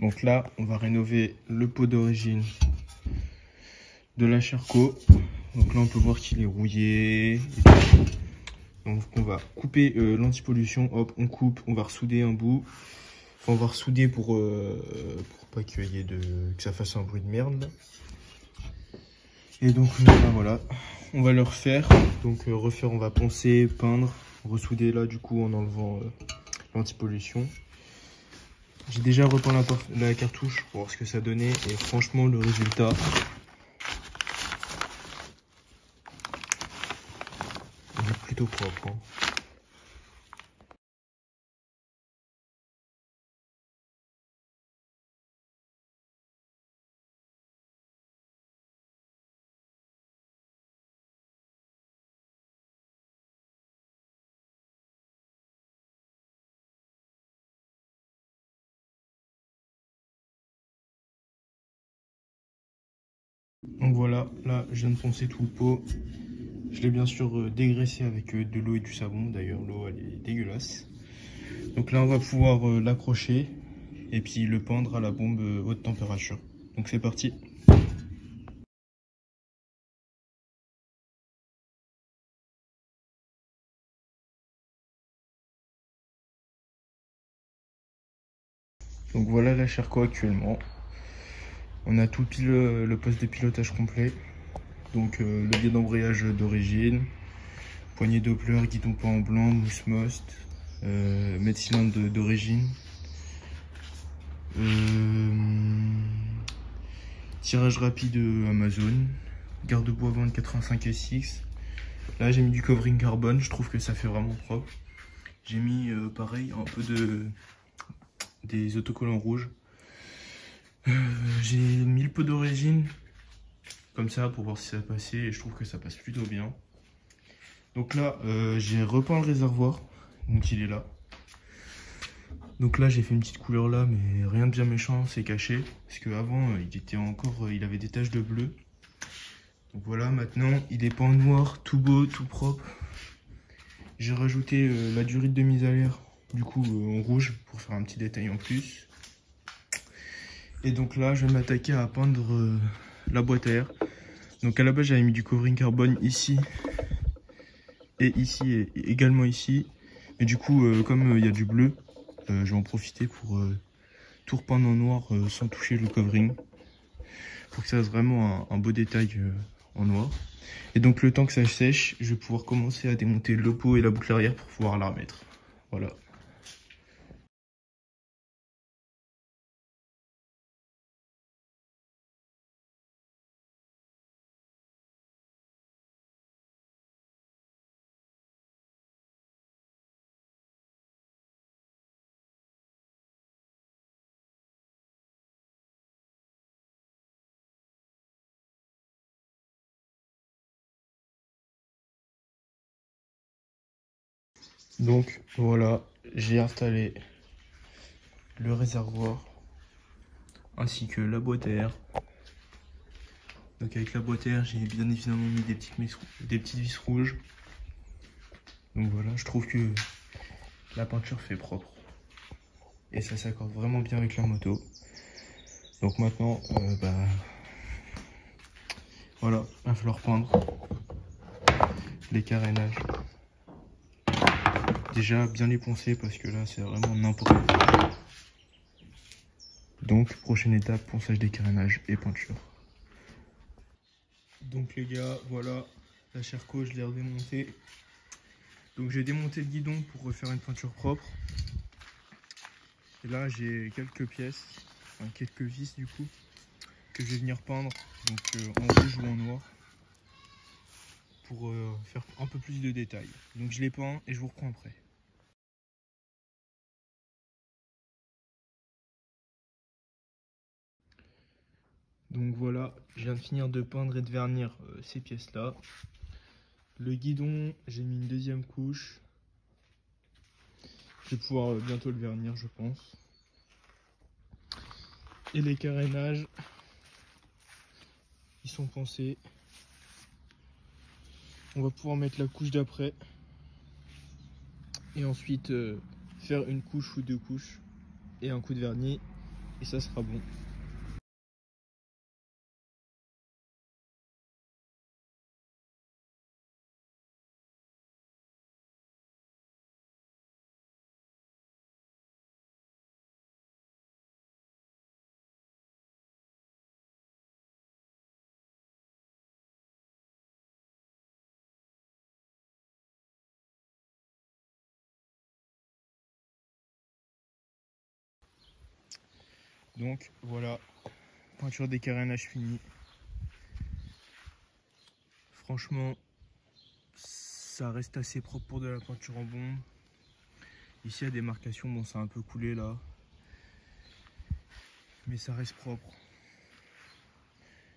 Donc là, on va rénover le pot d'origine de la Sherco. Donc là, on peut voir qu'il est rouillé. Donc on va couper l'antipollution. Hop, on coupe, on va ressouder un bout. Enfin, on va ressouder pour pas qu'il y ait que ça fasse un bruit de merde. Là. Et donc voilà, on va le refaire. Donc refaire, on va poncer, peindre, ressouder là du coup en enlevant l'antipollution. J'ai déjà repeint la cartouche pour voir ce que ça donnait et franchement le résultat il est plutôt propre. Hein. Donc voilà, là je viens de poncer tout le pot. Je l'ai bien sûr dégraissé avec de l'eau et du savon. D'ailleurs l'eau elle est dégueulasse. Donc là on va pouvoir l'accrocher et puis le pendre à la bombe haute température. Donc c'est parti. Donc voilà la Sherco actuellement. On a tout le poste de pilotage complet. Donc levier d'embrayage d'origine, poignée Doppler, guidon peint en blanc, mousse most, mètre cylindre d'origine, tirage rapide Amazon, garde-boue avant de 85 SX. Là j'ai mis du covering carbone, je trouve que ça fait vraiment propre. J'ai mis pareil un peu des autocollants rouges. J'ai mis le pot d'origine comme ça pour voir si ça passait et je trouve que ça passe plutôt bien. Donc là j'ai repeint le réservoir, donc il est là. Donc là j'ai fait une petite couleur là mais rien de bien méchant, c'est caché. Parce qu'avant il avait des taches de bleu. Donc voilà, maintenant il est peint en noir, tout beau, tout propre. J'ai rajouté la durite de mise à l'air du coup en rouge pour faire un petit détail en plus. Et donc là je vais m'attaquer à peindre la boîte à air. Donc à la base j'avais mis du covering carbone ici et ici et également ici. Et du coup comme il y a du bleu, je vais en profiter pour tout repeindre en noir sans toucher le covering. Pour que ça fasse vraiment un beau détail en noir. Et donc le temps que ça sèche, je vais pouvoir commencer à démonter le pot et la boucle arrière pour pouvoir la remettre. Voilà. Donc voilà, j'ai installé le réservoir ainsi que la boîte à air. Donc avec la boîte à air, j'ai bien évidemment mis des petites vis rouges. Donc voilà, je trouve que la peinture fait propre. Et ça s'accorde vraiment bien avec la moto. Donc maintenant, voilà, il va falloir peindre les carénages. Déjà bien les poncer parce que là c'est vraiment n'importe quoi. Donc prochaine étape, ponçage des carénages et peinture. Donc les gars, voilà, la Sherco je l'ai redémontée. Donc j'ai démonté le guidon pour refaire une peinture propre. Et là j'ai quelques pièces, enfin quelques vis du coup, que je vais venir peindre donc en rouge ou en noir. Pour faire un peu plus de détails. Donc je les peins et je vous reprends après. Donc voilà, je viens de finir de peindre et de vernir ces pièces là. Le guidon, j'ai mis une deuxième couche. Je vais pouvoir bientôt le vernir je pense. Et les carénages, ils sont pensés. On va pouvoir mettre la couche d'après. Et ensuite faire une couche ou deux couches. Et un coup de vernis. et ça sera bon. Donc voilà, peinture des carénages finie. Franchement, ça reste assez propre pour de la peinture en bombe. Ici il y a des marcations, bon ça a un peu coulé là, mais ça reste propre.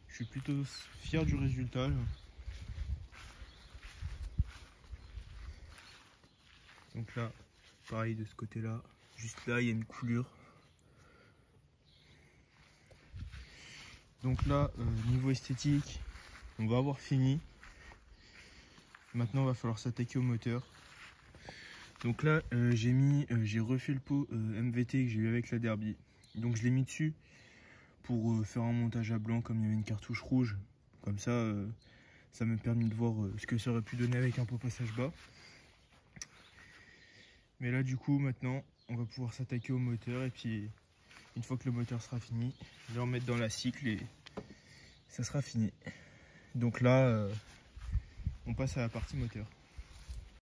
Je suis plutôt fier du résultat. Donc là, pareil de ce côté là, juste là il y a une coulure. Donc là, niveau esthétique, on va avoir fini. Maintenant, il va falloir s'attaquer au moteur. Donc là, j'ai refait le pot MVT que j'ai eu avec la Derby. Donc je l'ai mis dessus pour faire un montage à blanc comme il y avait une cartouche rouge. Comme ça, ça m'a permis de voir ce que ça aurait pu donner avec un pot passage bas. Mais là, du coup, maintenant, on va pouvoir s'attaquer au moteur. Et puis, une fois que le moteur sera fini, je vais en mettre dans la cycle et ça sera fini. Donc là, on passe à la partie moteur.